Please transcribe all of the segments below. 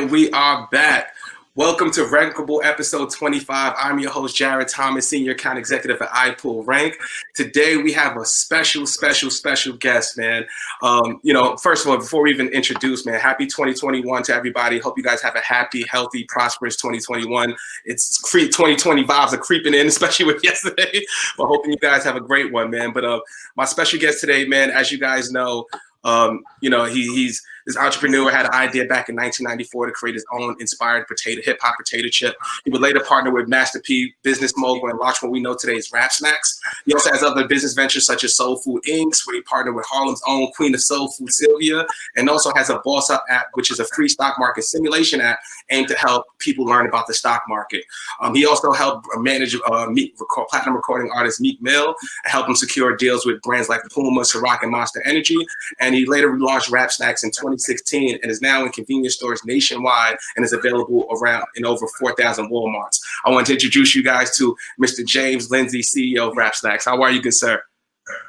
And we are back. Welcome to Rankable episode 25. I'm your host, Jared Thomas, Senior Account Executive at iPullRank. Today, we have a special guest, man. First of all, before we even introduce, man, happy 2021 to everybody. Hope you guys have a happy, healthy, prosperous 2021. It's 2020 vibes are creeping in, especially with yesterday. But hoping you guys have a great one, man. But my special guest today, man, as you guys know, he's this entrepreneur had an idea back in 1994 to create his own inspired hip hop potato chip. He would later partner with Master P, business mogul, and launch what we know today as RapSnacks. He also has other business ventures such as Soul Food Inc., where he partnered with Harlem's own Queen of Soul Food, Sylvia, and also has a Boss Up app, which is a free stock market simulation app aimed to help people learn about the stock market. He also helped manage platinum recording artist Meek Mill and help him secure deals with brands like Puma, Ciroc, and Monster Energy. And he later relaunched RapSnacks in 2016 and is now in convenience stores nationwide and is available around in over 4,000 Walmarts. I want to introduce you guys to Mr. James Lindsay, CEO of RapSnacks. How are you, good sir?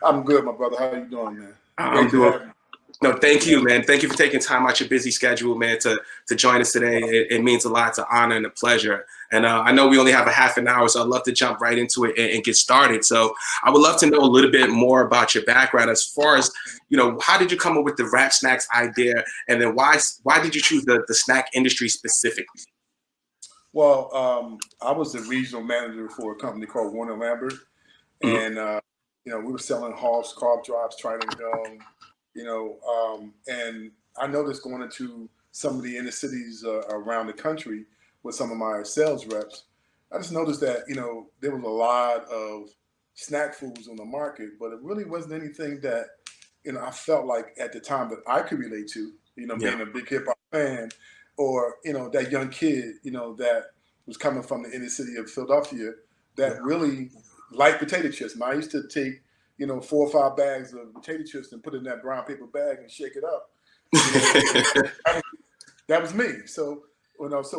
I'm good, my brother. How are you doing, man? I'm doing. No, thank you, man. Thank you for taking time out your busy schedule, man, to join us today. It means a lot. It's an honor and a pleasure. And I know we only have a half an hour, so I'd love to jump right into it and get started. So I would love to know a little bit more about your background as far as, how did you come up with the RapSnacks idea? And then why did you choose the snack industry specifically? Well, I was the regional manager for a company called Warner Lambert. Mm-hmm. And, we were selling Halls, carb drops, Trident Gum, and I noticed going into some of the inner cities around the country with some of my sales reps, I just noticed that, there was a lot of snack foods on the market, but it really wasn't anything that, I felt like at the time that I could relate to, being a big hip hop fan or, that young kid, that was coming from the inner city of Philadelphia that really liked potato chips. And I used to take, 4 or 5 bags of potato chips and put it in that brown paper bag and shake it up. That was me. So when I was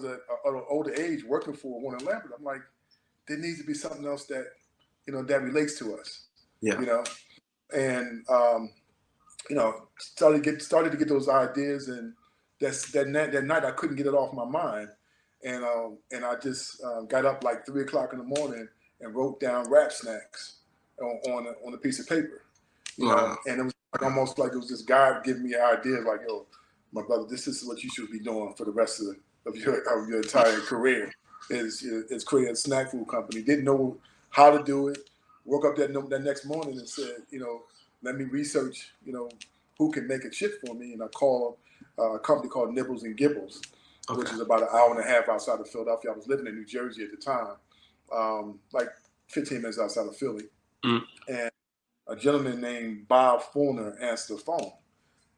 at an older age working for Warner Lambert, I'm like, there needs to be something else that, that relates to us. Yeah. And started to get those ideas, and that night I couldn't get it off my mind, and I just got up like 3 o'clock in the morning and wrote down RapSnacks on a piece of paper, wow. And it was almost like it was this guy giving me an idea, like, yo, my brother, this is what you should be doing for the rest of your entire career. Is create a snack food company. Didn't know how to do it. Woke up that next morning and said, let me research, who can make a chip for me. And I called a company called Nibbles and Gibbles, okay, which is about an hour and a half outside of Philadelphia. I was living in New Jersey at the time, like 15 minutes outside of Philly. Mm. And a gentleman named Bob Fulner answered the phone.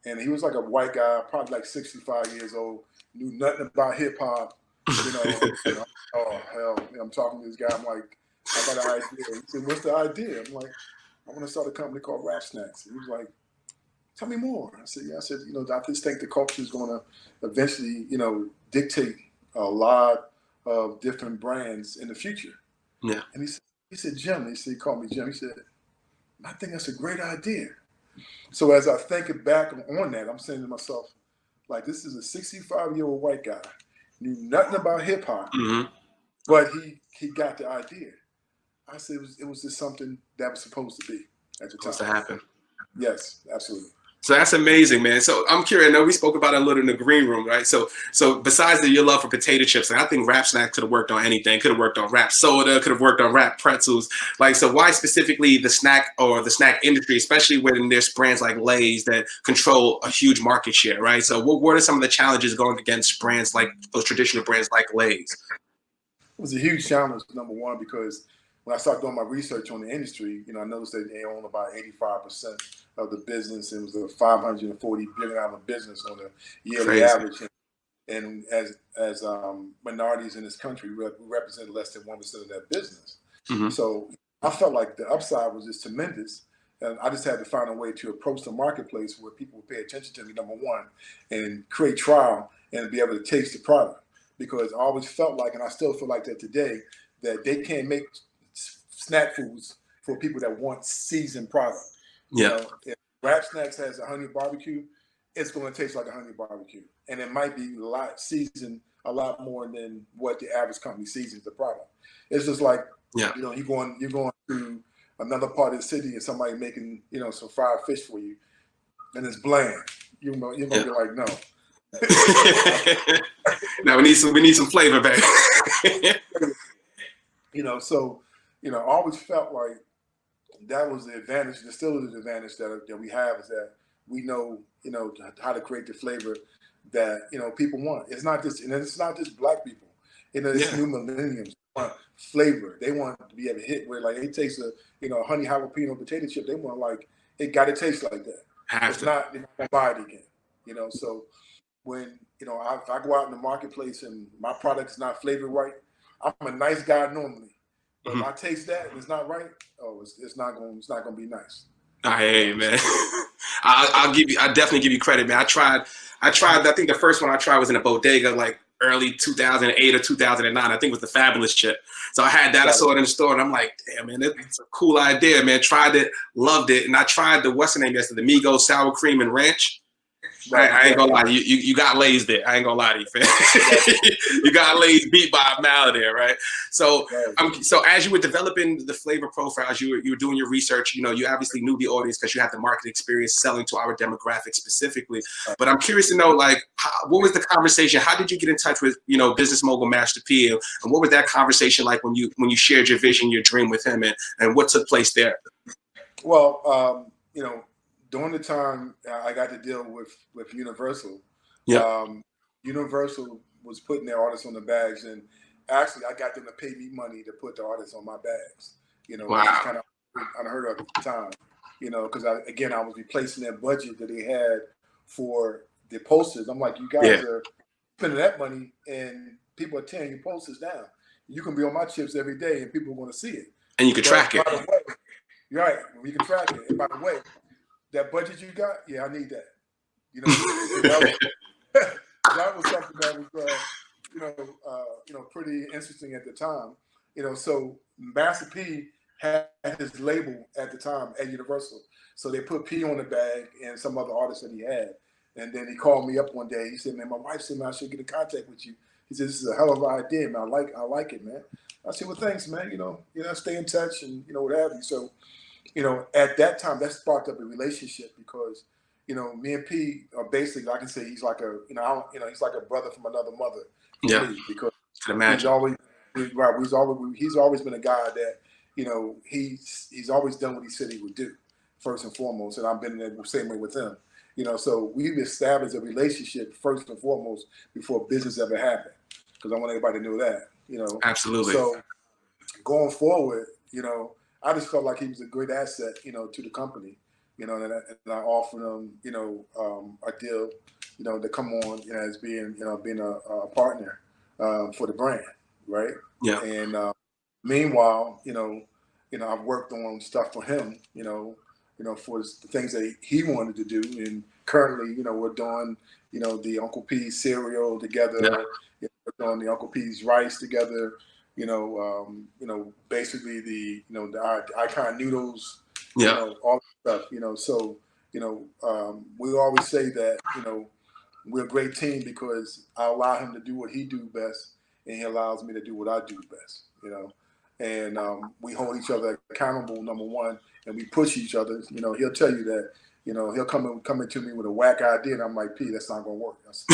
And he was like a white guy, probably like 65 years old, knew nothing about hip hop. Oh, hell. I'm talking to this guy. I'm like, I got an idea. He said, what's the idea? I'm like, I want to start a company called RapSnacks. And he was like, tell me more. I said, yeah. I said, I just think the culture is going to eventually, dictate a lot of different brands in the future. Yeah. And he said, Jim, he called me Jim. He said, I think that's a great idea. So as I think back on that, I'm saying to myself, like, this is a 65-year-old white guy, knew nothing about hip hop, mm-hmm, but he got the idea. I said it was just something that was supposed to be at the time. Supposed to happen. Yes, absolutely. So that's amazing, man. So I'm curious. I know we spoke about it a little in the green room, right? So besides your love for potato chips, and I think RapSnacks could have worked on anything. Could have worked on Rap Soda. Could have worked on Rap Pretzels. Like, so why specifically the snack industry, especially when there's brands like Lay's that control a huge market share, right? So what are some of the challenges going against brands like those traditional brands like Lay's? It was a huge challenge, number one, because when I started doing my research on the industry, I noticed that they own about 85% of the business. It was a $540 billion business on a yearly Crazy. Average. And as minorities in this country, we represent less than 1% of that business. Mm-hmm. So I felt like the upside was just tremendous. And I just had to find a way to approach the marketplace where people would pay attention to me, number one, and create trial and be able to taste the product. Because I always felt like, and I still feel like that today, that they can't make snack foods for people that want seasoned product. Yeah. If RapSnacks has a honey barbecue, it's going to taste like a honey barbecue. and it might be seasoned a lot more than what the average company seasons the product. It's just like, Yeah. you know, you're going to another part of the city and somebody making, you know, some fried fish for you, and it's bland. You're gonna be like, no. Now we need some flavor, baby. You know, so, you know, I always felt like that was the advantage. There still is the advantage that we have, is that we know, you know, how to create the flavor that, you know, people want. It's not just black people. You know, it's new millennials. They want flavor. They want to be able to hit where, like, it tastes a, you know, honey jalapeno potato chip. They want, like, it got to taste like that. It's not, you're not gonna buy it again. You know, so when, you know, if I go out in the marketplace and my product is not flavored right, I'm a nice guy normally. But if I taste that and it's not right, it's not gonna be nice. Hey, man. I'll definitely give you credit, man. I tried. I think the first one I tried was in a bodega, like early 2008 or 2009. I think it was the Fabulous chip. So I had that. I saw it in the store, and I'm like, damn, man, it's a cool idea, man. Tried it, loved it, and I tried the what's the name yesterday, the Migos sour cream and ranch. I ain't gonna lie, you got Lay's there. I ain't gonna lie to you, fam. You got Lay's beat by a mile there, right? So, so as you were developing the flavor profiles, you were doing your research. You know, you obviously knew the audience because you had the market experience selling to our demographic specifically. But I'm curious to know, like, what was the conversation? How did you get in touch with, you know, business mogul Master P, and what was that conversation like when you shared your vision, your dream with him, and what took place there? Well, you know, during the time I got to deal with Universal, Universal was putting their artists on the bags, and actually I got them to pay me money to put the artists on my bags. You know, which is kind of unheard of at the time. You know, because I was replacing their budget that they had for the posters. I'm like, you guys are spending that money, and people are tearing your posters down. You can be on my chips every day, and people are going to see it. And you can track it. By the way, you're right. We can track it. And by the way, that budget you got, I need that. You know, that was something that was, pretty interesting at the time. You know, so Master P had his label at the time at Universal, so they put P on the bag and some other artists that he had. And then he called me up one day. He said, "Man, my wife said, man, I should get in contact with you." He said, "This is a hell of an idea, man. I like it, man." I said, "Well, thanks, man. You know, stay in touch and what have you." So, you know, at that time, that sparked up a relationship because, you know, me and P are basically, I can say he's like he's like a brother from another mother. Yeah. Me, because he's always been a guy that, you know, he's always done what he said he would do, first and foremost, and I've been the same way with him. You know, so we've established a relationship first and foremost before business ever happened, because I want everybody to know that. You know, absolutely. So going forward, you know, I just felt like he was a great asset, you know, to the company, you know, and I offered him, you know, a deal, you know, to come on, you know, as being a partner for the brand, right? Yeah. And meanwhile, you know, I've worked on stuff for him, you know, for the things that he wanted to do, and currently, you know, we're doing, you know, the Uncle P's cereal together, we're doing the Uncle P's rice together. You know, basically the icon noodles, you know, all that stuff, you know. So, you know, we always say that, you know, we're a great team because I allow him to do what he do best, and he allows me to do what I do best, you know. And we hold each other accountable, number one, and we push each other. You know, he'll tell you that, you know, he'll come into me with a whack idea, and I'm like, P, that's not gonna work. That's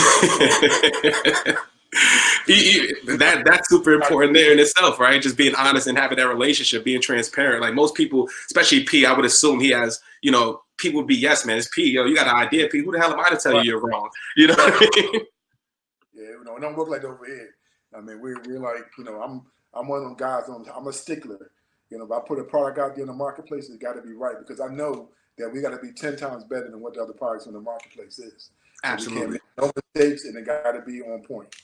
super important there in itself, right? Just being honest and having that relationship, being transparent. Like most people, especially P, I would assume he has, you know, people would be, yes, man, it's P. Yo, you got an idea, P. Who the hell am I to tell you you're wrong? You know what I mean? Yeah, you know, it don't work like that over here. I mean, we're like, you know, I'm one of them guys. I'm a stickler. You know, if I put a product out there in the marketplace, it's got to be right, because I know that we got to be 10 times better than what the other products in the marketplace is. Absolutely. So we can't make no mistakes, and it got to be on point.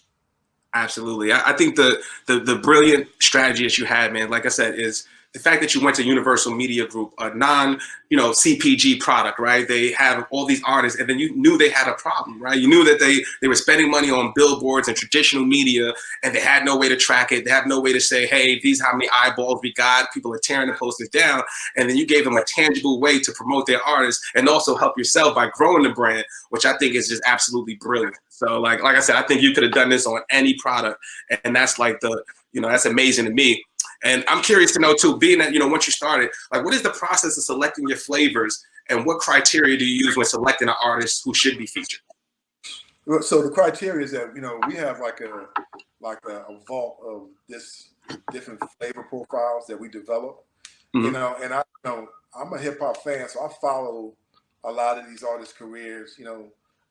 Absolutely. I think the brilliant strategy that you had, man, like I said, is the fact that you went to Universal Media Group, a CPG product, right? They have all these artists, and then you knew they had a problem, right? You knew that they were spending money on billboards and traditional media, and they had no way to track it. They have no way to say, hey, these are how many eyeballs we got. People are tearing the posters down. And then you gave them a tangible way to promote their artists and also help yourself by growing the brand, which I think is just absolutely brilliant. So like I said, I think you could have done this on any product. And that's like that's amazing to me. And I'm curious to know too, being that, once you started, like what is the process of selecting your flavors and what criteria do you use when selecting an artist who should be featured? So the criteria is that, we have like a vault of this different flavor profiles that we develop, and I'm a hip hop fan, so I follow a lot of these artists' careers.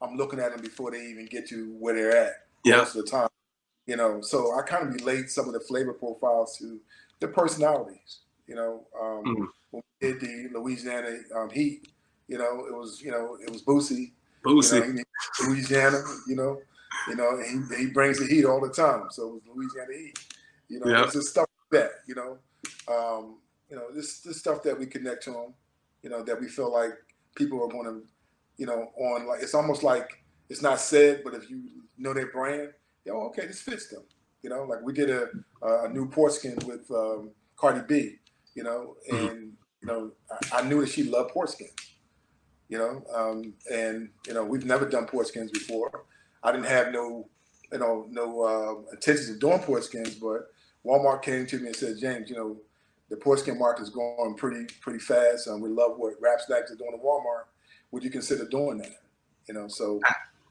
I'm looking at them before they even get to where they're at most of the time. So I kind of relate some of the flavor profiles to the personalities. When we did the Louisiana Heat, it was Boosie. Louisiana, and he brings the heat all the time. So it was Louisiana Heat. It's just stuff like that. This stuff that we connect to them. That we feel like people are going to, on like it's almost like it's not said, but if you know their brand. Okay, this fits them. Like we did a new Porskin with Cardi B, and I knew that she loved Porskins, and we've never done Porskins before. I didn't have no intentions of doing Porskins, but Walmart came to me and said, James, the Porskin market is going pretty fast, and we love what RapSnacks is doing at Walmart. Would you consider doing that? So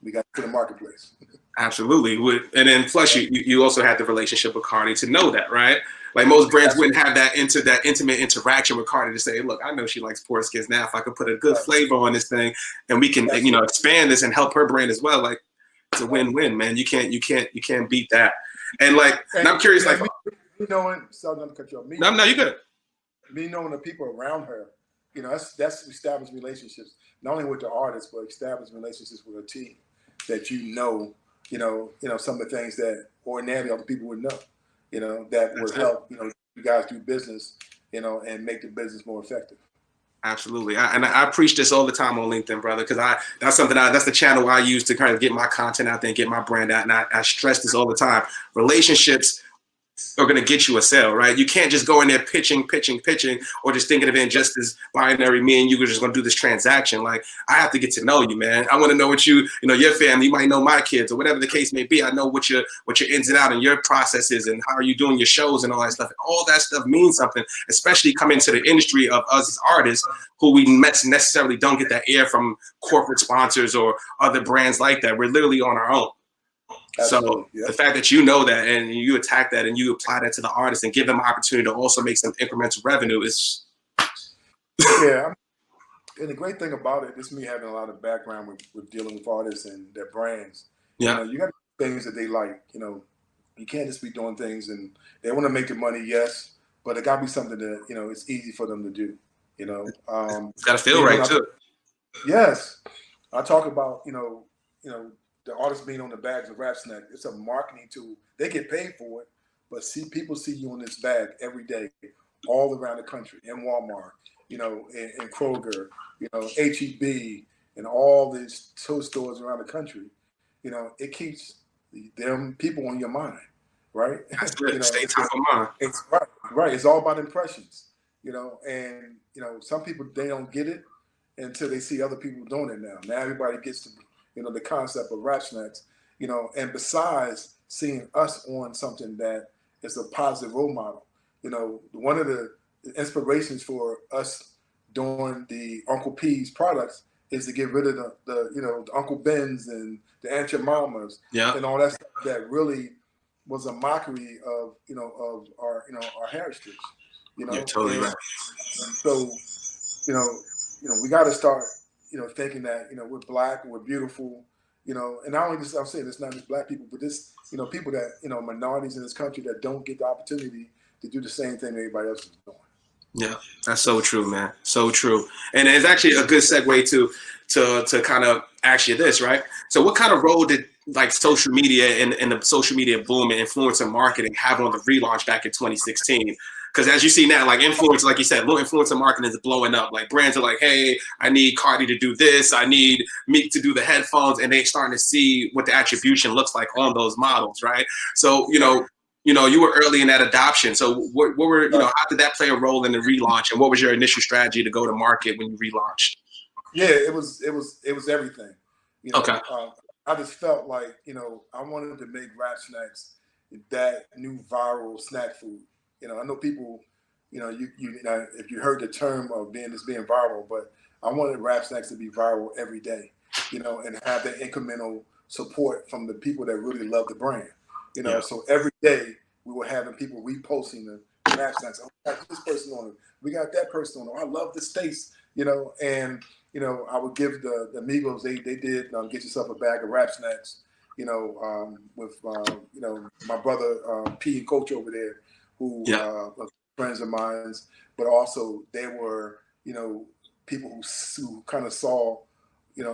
we got to the marketplace. Absolutely. And then plus you also had the relationship with Cardi to know that, right? Like most brands wouldn't have that intimate interaction with Cardi to say, look, I know she likes Porskins. Now if I could put a good flavor on this thing and we can expand this and help her brand as well, like it's a win-win, man. You can't beat that. And I'm curious, like sorry not to cut you off. No, you good. Me knowing the people around her, that's established relationships, not only with the artists, but established relationships with her team that some of the things that ordinarily other people would know, that would help, you guys do business, and make the business more effective. Absolutely. I preach this all the time on LinkedIn, brother, because that's the channel I use to kind of get my content out there and get my brand out. And I stress this all the time. Relationships are going to get you a sale, right? You can't just go in there pitching, or just thinking of it just as binary. Me and you are just going to do this transaction. Like, I have to get to know you, man. I want to know what your family, you might know my kids or whatever the case may be. I know what your ins and outs and your processes and how are you doing your shows and all that stuff. And all that stuff means something, especially coming to the industry of us as artists who we necessarily don't get that air from corporate sponsors or other brands like that. We're literally on our own. Absolutely. So the fact that you know that and you attack that and you apply that to the artist and give them an opportunity to also make some incremental revenue is yeah. And the great thing about it, this is me having a lot of background with dealing with artists and their brands. Yeah, you got things that they like. You can't just be doing things and they want to make the money, yes, but it got to be something that it's easy for them to do. It's got to feel right too. Yes, I talk about the artist being on the bags of RapSnacks. It's a marketing tool. They get paid for it, but people see you on this bag every day, all around the country, in Walmart, in Kroger, H-E-B, and all these tool stores around the country. It keeps them people on your mind, right? That's good. Stay top of mind. It's right. It's all about impressions, and some people, they don't get it until they see other people doing it now. Now everybody gets to the concept of RapSnacks, and besides seeing us on something that is a positive role model, one of the inspirations for us doing the Uncle P's products is to get rid of the Uncle Ben's and the Aunt Your Mamas and all that stuff that really was a mockery of, of our heritage, You're totally right. So, we got to start thinking that, we're Black and we're beautiful, and not only this, I'm saying it's not just Black people, but this, people that, minorities in this country that don't get the opportunity to do the same thing everybody else is doing. Yeah, that's so true, man. So true. And it's actually a good segue to kind of ask you this, right? So what kind of role did social media and the social media boom and influencer marketing have on the relaunch back in 2016? Because as you see now, like influencer, like you said, little influencer marketing is blowing up. Like brands are like, hey, I need Cardi to do this. I need Meek to do the headphones. And they starting to see what the attribution looks like on those models, right? So, you were early in that adoption. So what were, how did that play a role in the relaunch? And what was your initial strategy to go to market when you relaunched? Yeah, it was everything. Okay. I just felt like, I wanted to make RapSnacks that new viral snack food. I know people, if you heard the term of being viral, but I wanted RapSnacks to be viral every day, and have that incremental support from the people that really love the brand. So every day we were having people reposting the RapSnacks. Oh, we got this person on it. We got that person on it. I love this taste, and I would give the Amigos, they did get yourself a bag of RapSnacks, with my brother P and Coach over there, who are friends of mine, but also they were people who kind of saw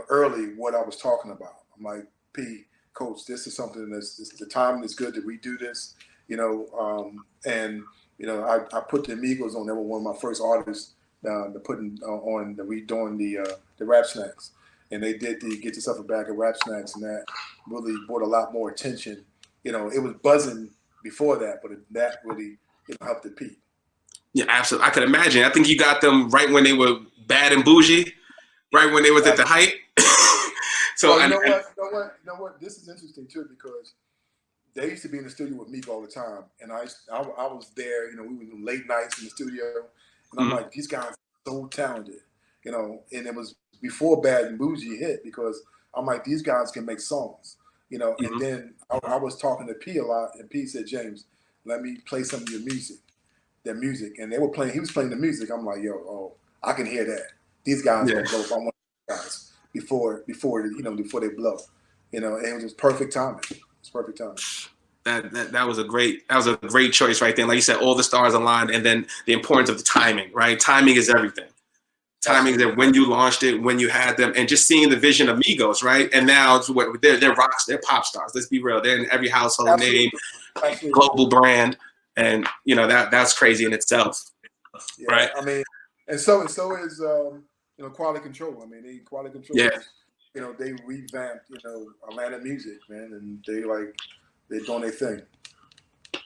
early what I was talking about. I'm like, P, Coach, this is something the time is good to redo this, and I put the Amigos on. They were one of my first artists to putting on redoing the RapSnacks, and they did the get yourself a bag of RapSnacks, and that really brought a lot more attention. It was buzzing before that, but that really helped the peak. Yeah, absolutely. I could imagine. I think you got them right when they were bad and bougie, right when they was at the height. So well, you know what? This is interesting too, because they used to be in the studio with Meek all the time, and I was there. We were in late nights in the studio, and I'm like, these guys are so talented, and it was before Bad and Bougie hit, because I'm like, these guys can make songs, and then I was talking to P a lot, and P said, James, let me play some of your music, and they were playing, he was playing the music. I'm like, I can hear that. These guys will blow. I want guys before they blow, and it was just perfect timing. It's perfect timing. That was a great choice right there. Like you said, all the stars aligned, and then the importance of the timing, right? Timing is everything. Timing is that when you launched it, when you had them, and just seeing the vision of Migos, right? And now it's what they're rocks, they're pop stars. Let's be real. They're in every household name, global brand, and that's crazy in itself, right? I mean, and so is Quality Control. I mean, Quality Control. Yeah. They revamped Atlanta music, man, and they're doing their thing.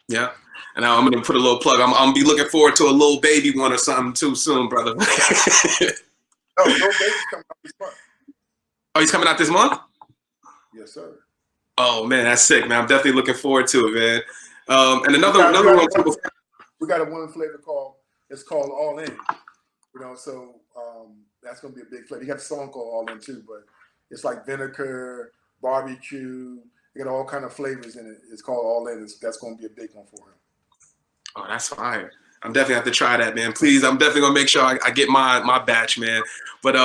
Yeah. And now I'm going to put a little plug. I'm going to be looking forward to a Lil Baby one or something too soon, brother. Lil Baby's coming out this month. Oh, he's coming out this month? Yes, sir. Oh, man, that's sick, man. I'm definitely looking forward to it, man. And another one too. We got a one flavor called All In. So that's going to be a big flavor. You got the song called All In too, but it's like vinegar, barbecue. You got all kind of flavors in it. It's called All In. That's going to be a big one for him. Oh, that's fire. I'm definitely have to try that, man. Please, I'm definitely going to make sure I get my batch, man. But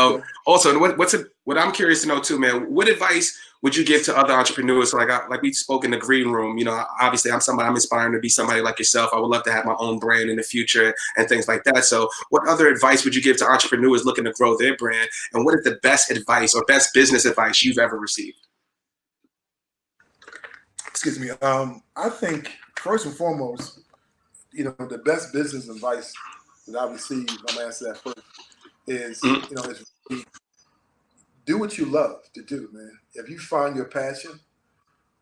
also, what I'm curious to know too, man, what advice would you give to other entrepreneurs? So like we spoke in the green room, obviously I'm inspiring to be somebody like yourself. I would love to have my own brand in the future and things like that. So what other advice would you give to entrepreneurs looking to grow their brand? And what is the best advice or best business advice you've ever received? Excuse me. I think first and foremost, the best business advice that I received, I'm gonna answer that first, is is do what you love to do, man. If you find your passion,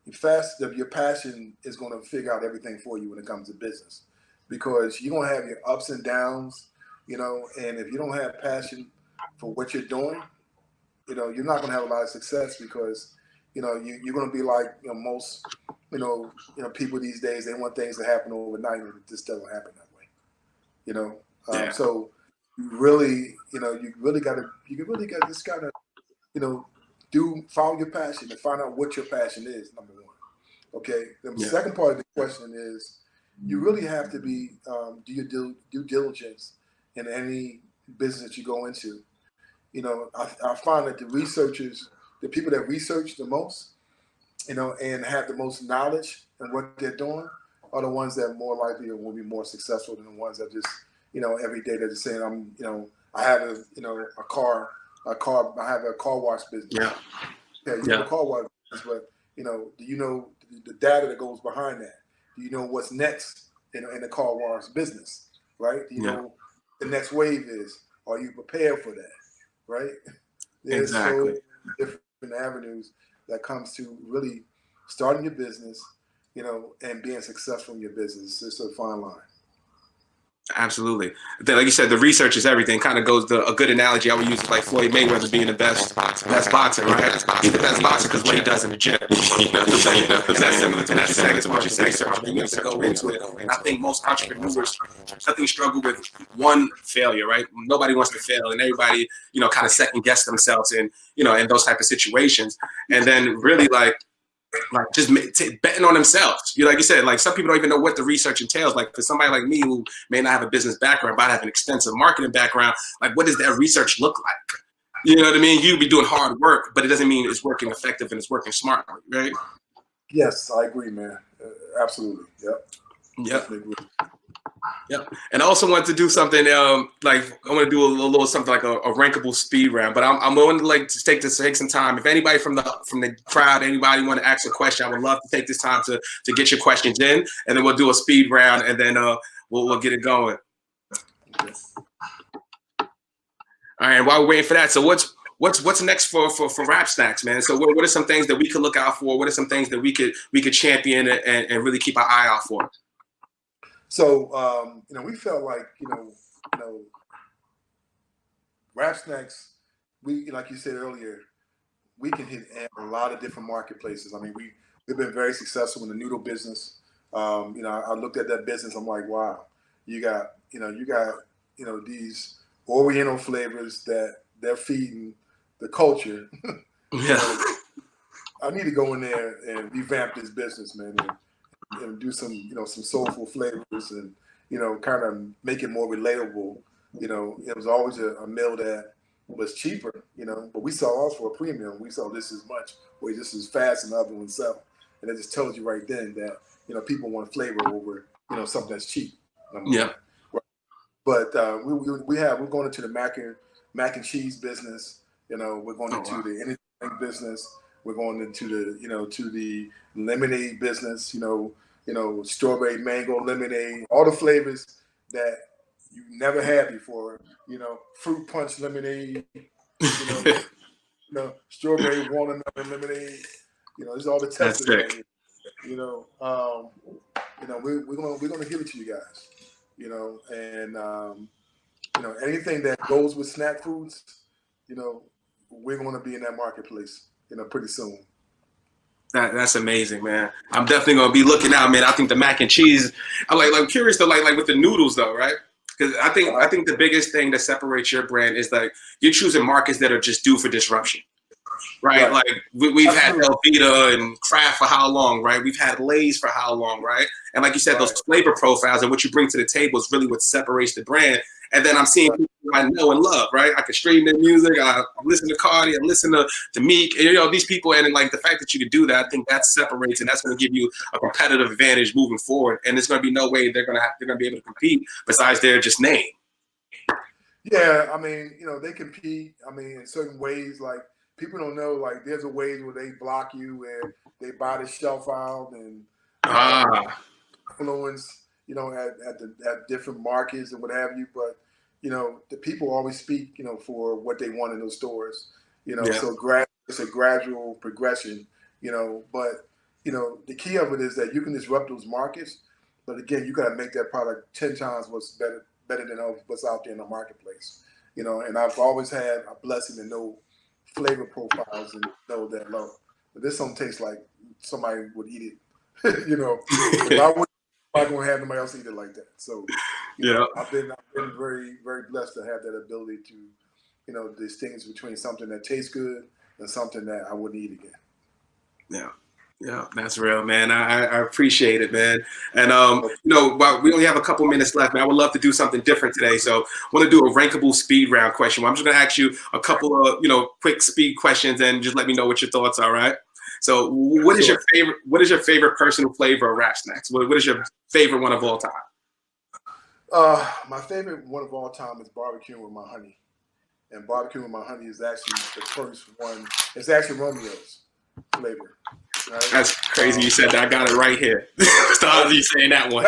your passion is gonna figure out everything for you when it comes to business, because you're gonna have your ups and downs, and if you don't have passion for what you're doing, you're not gonna have a lot of success, because you're going to be like most people these days. They want things to happen overnight, and it just doesn't happen that way. So you really just gotta follow your passion and find out what your passion is. Number one. Okay. The second part of the question is you really have to be do your due diligence in any business that you go into. I find that the people that research the most, and have the most knowledge in what they're doing, are the ones that are more likely will be more successful than the ones that just, every day they're just saying, I have a car, I have a car wash business. You have a car wash business, but do you know the data that goes behind that? Do you know what's next in the car wash business? right? Do you know the next wave is? Are you prepared for that, right? There's Exactly. so different avenues that comes to really starting your business, and being successful in your business. It's a fine line. Absolutely. Like you said, the research is everything. Kind of goes to a good analogy I would use is like Floyd Mayweather being the best boxer, right? He's the best boxer because what he does in the gym. You know what I'm saying? And that's similar to what you say. You have to go into it. And I think most entrepreneurs, nothing struggle with one failure, right? Nobody wants to fail, and everybody, kind of second guess themselves in those type of situations, and then really like just betting on themselves. Like you said, like some people don't even know what the research entails. Like for somebody like me who may not have a business background, but I have an extensive marketing background, like what does that research look like? You know what I mean? You'd be doing hard work, but it doesn't mean it's working effective and it's working smartly, right? Yes, I agree, man. Absolutely. Yep. Yep. And I also want to do something like I want to do a little something like a rankable speed round. But I'm willing to take some time. If anybody from the crowd, anybody want to ask a question, I would love to take this time to get your questions in, and then we'll do a speed round, and then we'll get it going. Yes. All right. And while we're waiting for that, so what's next for RapSnacks, man? So what are some things that we could look out for? What are some things that we could champion and really keep our eye out for? So, we felt like, RapSnacks, like you said earlier, we can hit a lot of different marketplaces. I mean, we've been very successful in the noodle business. I looked at that business. I'm like, wow, you got these Oriental flavors that they're feeding the culture. Yeah. I need to go in there and revamp this business, man. And do some soulful flavors and kind of make it more relatable. It was always a meal that was cheaper, but we sell ours for a premium. We sell this as much, or this is fast and other ones sell, and it just tells you right then that people want flavor over something that's cheap. Yeah. But we're going into the mac and cheese business. We're going into the energy drink business. We're going into the to the lemonade business. Strawberry, mango, lemonade, all the flavors that you never had before. Fruit punch lemonade. Strawberry watermelon lemonade. There's all the tests. That's sick. We're gonna give it to you guys. And anything that goes with snack foods, we're going to be in that marketplace, pretty soon. That's amazing, man. I'm definitely gonna be looking out, man. I think the mac and cheese. I'm curious to like with the noodles though, right? Because I think the biggest thing that separates your brand is like you're choosing markets that are just due for disruption, right? Like we've had Velveeta and Kraft for how long, right? We've had Lay's for how long, right? And like you said, those flavor profiles and what you bring to the table is really what separates the brand. And then I'm seeing people I know and love, right? I can stream their music, I listen to Cardi, I listen to Meek, and these people, and like the fact that you can do that, I think that separates, and that's going to give you a competitive advantage moving forward. And there's going to be no way they're going to be able to compete besides their just name. Yeah, I mean, they compete. I mean, in certain ways, like people don't know, like there's a ways where they block you, where they buy the shelf out and influence, at different markets and what have you. But the people always speak, for what they want in those stores. So it's a gradual progression. But the key of it is that you can disrupt those markets, but again, you got to make that product 10 times what's better than what's out there in the marketplace. And I've always had a blessing to know flavor profiles and know that low. But this don't taste like somebody would eat it. I'm not going to have nobody else eat it like that. So, I've been very, very blessed to have that ability to, distinguish between something that tastes good and something that I wouldn't eat again. Yeah, that's real, man. I appreciate it, man. And while we only have a couple minutes left, man, I would love to do something different today. So I want to do a rankable speed round question. I'm just going to ask you a couple of quick speed questions, and just let me know what your thoughts are. Right. So what is your favorite personal flavor of RapSnacks? What is your favorite one of all time? My favorite one of all time is barbecue with my honey. And barbecue with my honey is actually the first one. It's actually Romeo's flavor. Right? That's crazy. You said that. I got it right here. Stop you saying that one.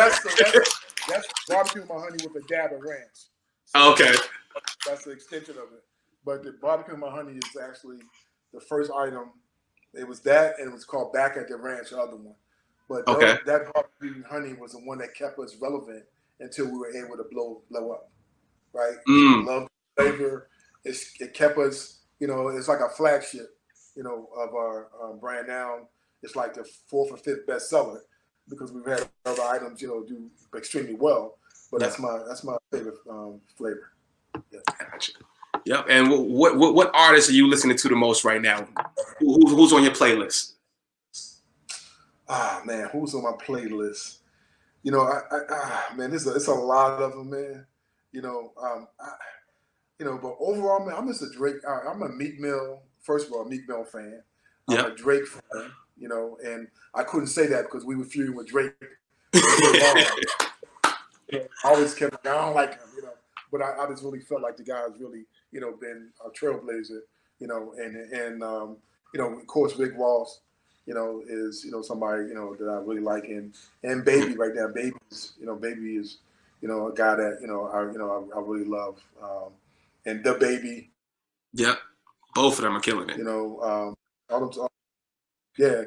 That's barbecue my honey with a dab of ranch. So okay. That's the extension of it. But the barbecue my honey is actually the first item. It was that, and it was called Back at the Ranch, the other one. But that barbecue honey was the one that kept us relevant until we were able to blow up, right? People loved the flavor. It kept us, it's like a flagship, of our brand now. It's like the 4th or 5th bestseller because we've had other items, do extremely well. But that's my favorite flavor. Yeah. Gotcha. Yep. And what artists are you listening to the most right now? Who's on your playlist? Ah, man, who's on my playlist? Man, it's a lot of them, man. But overall, man, I'm just a Drake. I'm a Meek Mill. First of all, a Meek Mill fan. I'm a Drake fan. And I couldn't say that because we were feuding with Drake. I always kept. I don't like him, but I just really felt like the guy has really, been a trailblazer. And of course, Rick Ross. Is somebody that I really like, and Baby right now. Baby is a guy that I really love, and the Baby. Yep, both of them are killing it.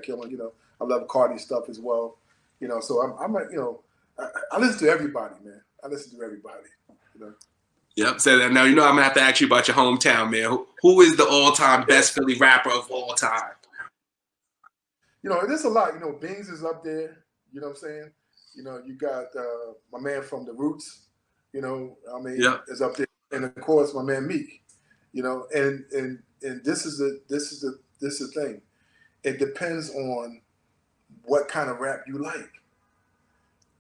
Killing. I love Cardi stuff as well. So I'm I listen to everybody, man. I listen to everybody. Yep. So now I'm gonna have to ask you about your hometown, man. Who is the all-time best Philly rapper of all time? There's a lot. Bings is up there. You know what I'm saying? You got my man from the Roots. Is up there, and of course my man Meek. And this is the thing. It depends on what kind of rap you like,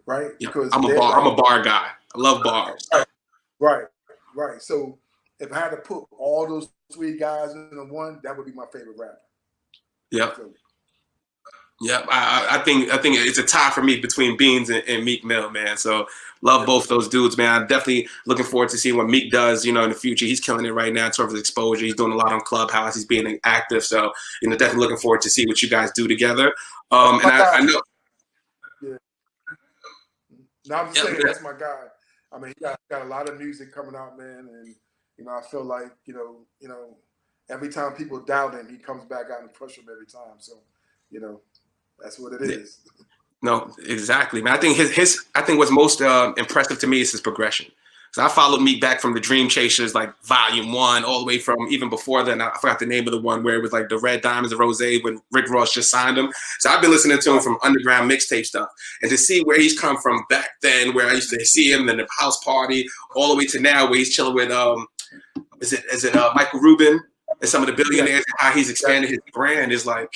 right? Yep. Because I'm a bar guy. I love bars. Right. So if I had to put all those 3 guys in one, that would be my favorite rapper. Yep. Yeah, I think it's a tie for me between Beans and Meek Mill, man. So love both those dudes, man. I'm definitely looking forward to seeing what Meek does, in the future. He's killing it right now in terms of exposure. He's doing a lot on Clubhouse. He's being active. So, definitely looking forward to see what you guys do together. And I know. Yeah. No, I'm just saying that's my guy. I mean, he got a lot of music coming out, man, and I feel like every time people doubt him, he comes back out and crush them every time. So, that's what it is. No, exactly, man. I think I think what's most impressive to me is his progression. So I followed Meek back from the Dream Chasers, like Volume 1, all the way from even before then. I forgot the name of the one where it was like the Red Diamonds, the Rose, when Rick Ross just signed him. So I've been listening to him from underground mixtape stuff, and to see where he's come from back then, where I used to see him in the house party, all the way to now where he's chilling with is it Michael Rubin and some of the billionaires, and how he's expanded his brand is like.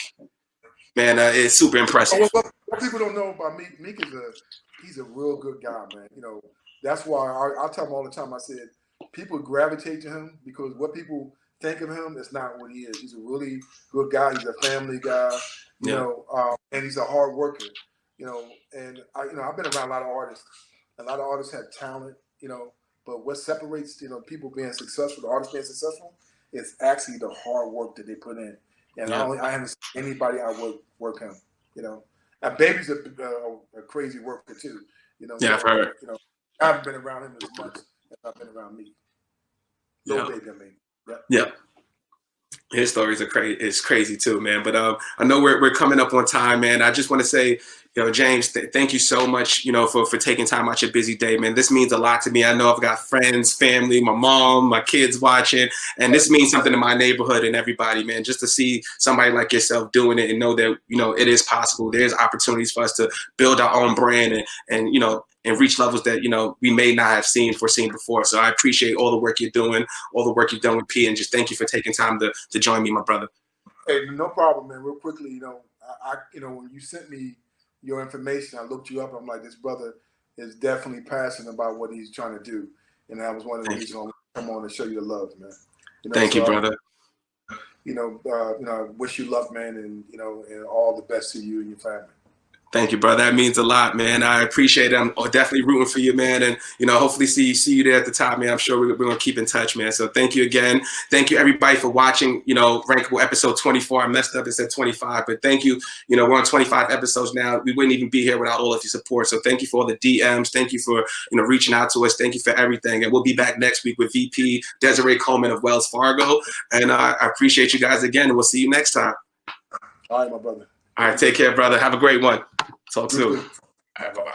Man, it's super impressive. What people don't know about Meek, he's a real good guy, man. That's why I tell him all the time. I said people gravitate to him because what people think of him is not what he is. He's a really good guy. He's a family guy, and he's a hard worker. And I've been around a lot of artists. A lot of artists have talent, but what separates people being successful, the artists being successful, is actually the hard work that they put in. And I haven't seen anybody outwork him, And Baby's a crazy worker too, I've heard. I haven't been around him as much as I've been around me. Baby, I mean. Yep. His stories are crazy too, man. But I know we're coming up on time, man. I just want to say, James, thank you so much, for taking time out your busy day, man. This means a lot to me. I know I've got friends, family, my mom, my kids watching, and this means something to my neighborhood and everybody, man. Just to see somebody like yourself doing it and know that, it is possible. There's opportunities for us to build our own brand and reach levels that, we may not have foreseen before. So I appreciate all the work you're doing, all the work you've done with P, and just thank you for taking time to join me, my brother. Hey, no problem, man. Real quickly, I when you sent me your information, I looked you up. I'm like, this brother is definitely passionate about what he's trying to do, and that was one of the reasons I wanted to come on and show you the love, man. Thank you, brother. I wish you luck, man, and and all the best to you and your family. Thank you, brother. That means a lot, man. I appreciate it. I'm definitely rooting for you, man. And, hopefully see you there at the top, man. I'm sure we're going to keep in touch, man. So thank you again. Thank you, everybody, for watching, Rankable episode 24. I messed up and said 25, but thank you. We're on 25 episodes now. We wouldn't even be here without all of your support. So thank you for all the DMs. Thank you for, reaching out to us. Thank you for everything. And we'll be back next week with VP Desiree Coleman of Wells Fargo. And I appreciate you guys again. And we'll see you next time. All right, my brother. All right. Take care, brother. Have a great one. Talk soon. All right. Bye-bye.